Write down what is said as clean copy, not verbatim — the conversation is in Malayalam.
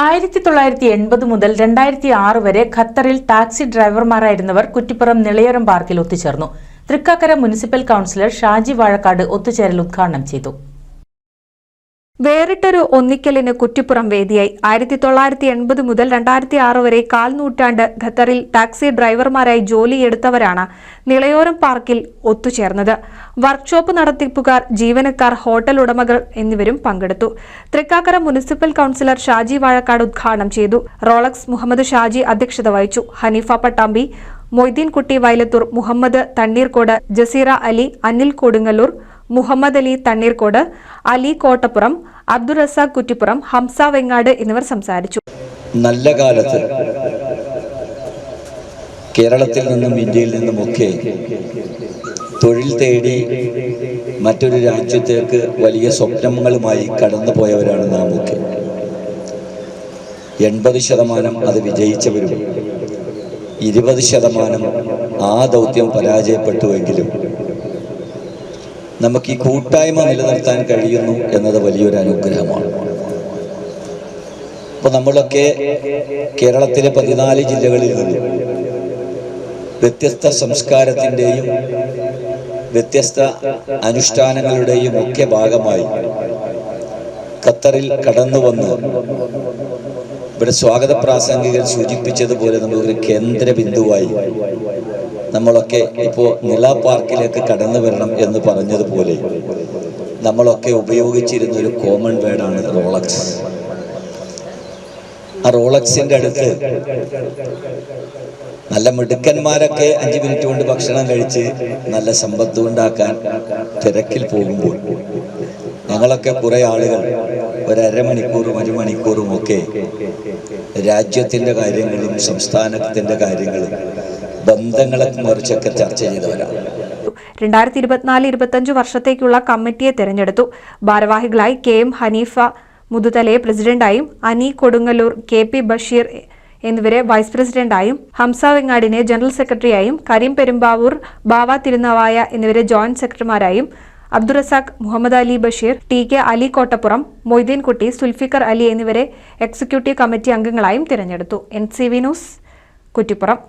1980 മുതൽ 2006 വരെ ഖത്തറിൽ ടാക്സി ഡ്രൈവർമാരായിരുന്നവർ കുറ്റിപ്പുറം നിളയോരം പാർക്കിൽ ഒത്തുചേർന്നു. തൃക്കാക്കര മുനിസിപ്പൽ കൌൺസിലർ ഷാജി വാഴക്കാട് ഒത്തുചേരൽ ഉദ്ഘാടനം ചെയ്തു. വേറിട്ടൊരു ഒന്നിക്കലിന് കുറ്റിപ്പുറം വേദിയായി. 1980 മുതൽ 2006 വരെ കാൽനൂറ്റാണ്ട് ഖത്തറിൽ ടാക്സി ഡ്രൈവർമാരായി ജോലിയെടുത്തവരാണ് നിളയോരം പാർക്കിൽ ഒത്തുചേർന്നത്. വർക്ക്ഷോപ്പ് നടത്തിപ്പുകാർ, ജീവനക്കാർ, ഹോട്ടൽ ഉടമകൾ എന്നിവരും പങ്കെടുത്തു. തൃക്കാക്കര മുനിസിപ്പൽ കൌൺസിലർ ഷാജി വാഴക്കാട് ഉദ്ഘാടനം ചെയ്തു. റോളക്സ് മുഹമ്മദ് ഷാജി അധ്യക്ഷത വഹിച്ചു. ഹനീഫ പട്ടാമ്പി, മൊയ്തീൻ കുട്ടി വയലത്തൂർ, മുഹമ്മദ് തണ്ണീർക്കോട്, ജസീറ അലി, അനിൽ കൊടുങ്ങല്ലൂർ, മുഹമ്മദ് അലി തണ്ണീർക്കോട്, അലി കോട്ടപ്പുറം, അബ്ദുൾ റസാഖ് കുറ്റിപ്പുറം, ഹംസ വെങ്ങാട് എന്നിവർ സംസാരിച്ചു. നല്ല കാലത്ത് കേരളത്തിൽ നിന്നും ഇന്ത്യയിൽ നിന്നുമൊക്കെ തൊഴിൽ തേടി മറ്റൊരു രാജ്യത്തേക്ക് വലിയ സ്വപ്നങ്ങളുമായി കടന്നുപോയവരാണ് നാമൊക്കെ. 80% അത് വിജയിച്ചവരും 20% ആ ദൗത്യം പരാജയപ്പെട്ടുവെങ്കിലും നമുക്ക് ഈ കൂട്ടായ്മ നിലനിർത്താൻ കഴിയുന്നു എന്നത് വലിയൊരു അനുഗ്രഹമാണ്. അപ്പോൾ നമ്മളൊക്കെ കേരളത്തിലെ 14 ജില്ലകളിൽ നിന്നും വ്യത്യസ്ത സംസ്കാരത്തിൻ്റെയും വ്യത്യസ്ത അനുഷ്ഠാനങ്ങളുടെയും ഒക്കെ ഭാഗമായി ഖത്തറിൽ കടന്നു വന്ന് ഇവിടെ സ്വാഗത പ്രാസംഗികർ സൂചിപ്പിച്ചതുപോലെ നമ്മളൊരു കേന്ദ്ര ബിന്ദുവായി നമ്മളൊക്കെ ഇപ്പോൾ നിള പാർക്കിലേക്ക് കടന്നു വരണം എന്ന് പറഞ്ഞതുപോലെ നമ്മളൊക്കെ ഉപയോഗിച്ചിരുന്ന ഒരു കോമൺ വേർഡാണ് റോളക്സ്. ആ റോളക്സിൻ്റെ അടുത്ത് നല്ല മിടുക്കന്മാരൊക്കെ 5 മിനിറ്റ് കൊണ്ട് ഭക്ഷണം കഴിച്ച് നല്ല സമ്പത്ത് ഉണ്ടാക്കാൻ തിരക്കിൽ പോകുമ്പോൾ ഞങ്ങളൊക്കെ കുറേ ആളുകൾ ഒരു അരമണിക്കൂറും 1 മണിക്കൂറും ഒക്കെ രാജ്യത്തിൻ്റെ കാര്യങ്ങളും സംസ്ഥാനത്തിൻ്റെ കാര്യങ്ങളും ബന്ധങ്ങളെ കുറിച്ചൊക്കെ ചർച്ച ചെയ്തവരാണ്. 2024-25 വർഷത്തേക്കുള്ള കമ്മിറ്റിയെ തെരഞ്ഞെടുത്തു. ഭാരവാഹികളായി KM ഹനീഫ മുതുതലയെ പ്രസിഡന്റായും, അനി കൊടുങ്ങല്ലൂർ, KP ബഷീർ എന്നിവരെ വൈസ് പ്രസിഡന്റായും, ഹംസ വെങ്ങാടിനെ ജനറൽ സെക്രട്ടറിയായും, കരീം പെരുമ്പാവൂർ, ബാവ തിരുനാവായ എന്നിവരെ ജോയിന്റ് സെക്രട്ടറിമാരായും, അബ്ദുൾ റസാഖ്, മുഹമ്മദ് അലി ബഷീർ, TK അലി കോട്ടപ്പുറം, മൊയ്തീൻ കുട്ടി, സുൽഫിക്കർ അലി എന്നിവരെ എക്സിക്യൂട്ടീവ് കമ്മിറ്റി അംഗങ്ങളായും തിരഞ്ഞെടുത്തു. NCV news, Kuttippuram.